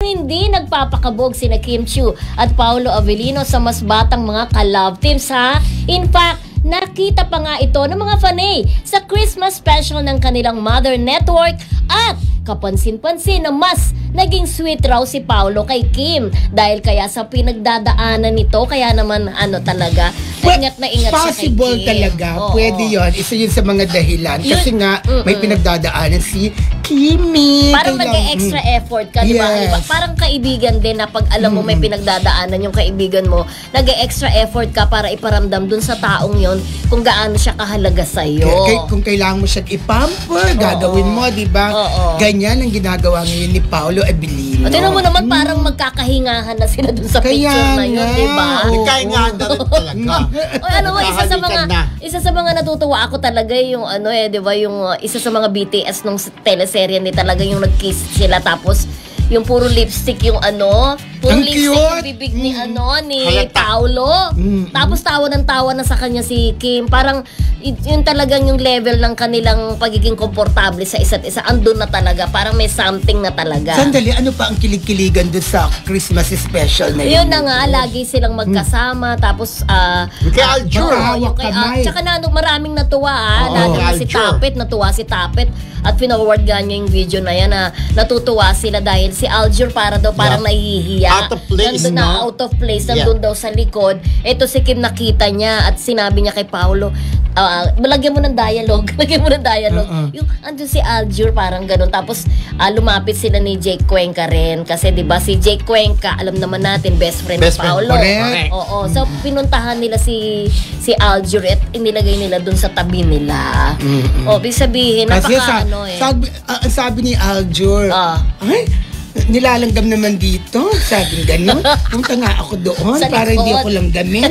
Hindi nagpapakabog sina Kim Chiu at Paolo Avellino sa mas batang mga ka-love teams ha. In fact, nakita pa nga ito ng mga fanay sa Christmas special ng kanilang Mother Network at kapansin-pansin na mas naging sweet raw si Paolo kay Kim dahil kaya sa pinagdadaanan nito kaya naman talaga ingat na ingat siya kay Kim. Possible talaga. Pwede yon. Isa yun sa mga dahilan. Kasi nga, may pinagdadaanan si Kimi. Parang nag-extra effort ka, di ba? Parang kaibigan din na pag alam mo may pinagdadaanan yung kaibigan mo, nag-extra effort ka para iparamdam dun sa taong yon kung gaano siya kahalaga sa'yo. Kung kailangan mo siyang ipamper, gagawin mo, di ba? Ganyan ang ginagawa ngayon ni Paolo Avellino. Tingnan mo naman parang magkakahingahan na sila dun sa picture na yun, di ba? Nagkahingahan na rin talaga. Isa sa mga natutuwa ako talaga yung di ba, yung isa sa mga BTS nung teleserye ni talaga yung nag-kiss sila tapos yung puro lipstick yung puro lipstick yung bibig ni ni Paolo. Tapos tawa na sa kanya si Kim. Parang yun talagang yung level ng kanilang pagiging komportable sa isa't isa. Andun na talaga. Parang may something na talaga. Sandali, ano pa ang kilig-kiligan doon sa Christmas special na yun? Yun na nga, lagi silang magkasama. Tapos, kay Aljur. Tsaka maraming natuwa lalo na si Tapet. Natuwa si Tapet. At pinaward nga niya yung video na yan na natutuwa sila dahil si Aljur parang nahihiya. Out of place, nandun na out of place. Nandun daw sa likod. Ito si Kim nakita niya at sinabi niya kay Paolo, lagyan mo ng dialogue. Yung andun si Aljur parang ganun. Tapos lumapit sila ni Jake Cuenca rin. Kasi diba si Jake Cuenca, alam naman natin, best friend ni Paolo. Oo. So pinuntahan nila si Aljur at inilagay nila dun sa tabi nila. Ibig sabihin, sabi ni Aljur, ay, nilalanggam naman dito. Sabi ganun. Punta nga ako doon para hindi ako langgamin.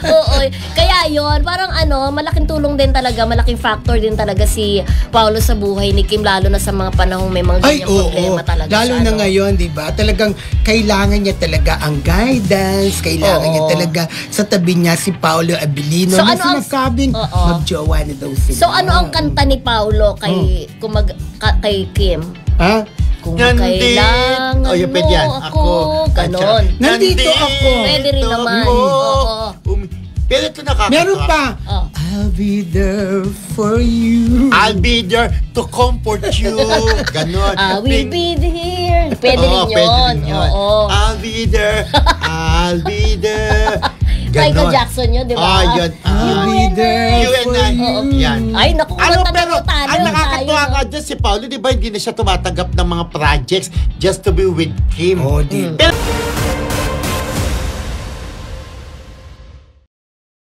Oo. Kaya yon parang malaking tulong din talaga, malaking factor din talaga si Paolo sa buhay ni Kim, lalo na sa mga panahong may mga ganyang problema talaga. Lalo na ngayon, di ba? Talagang kailangan niya talaga ang guidance, kailangan niya talaga sa tabi niya si Paolo Avellino. So, sinasabing magjowa na daw sila. So, ano ang kanta ni Paolo kay Kim? Kung kailangan mo ako, ganon. Nandito ako. Pwede rin naman. Pero ito nakakatawa. Meron pa. I'll be there for you. I'll be there to comfort you. Ganon. I will be here. Pwede rin yun. I'll be there. I'll be there. Michael Jackson yun, di ba? Yun. I'll be there for you. Yan. Ay, naku, pero ang nakakatuwa nga dyan si Paolo, di ba hindi na siya tumatanggap ng mga projects just to be with Kim. Di ba?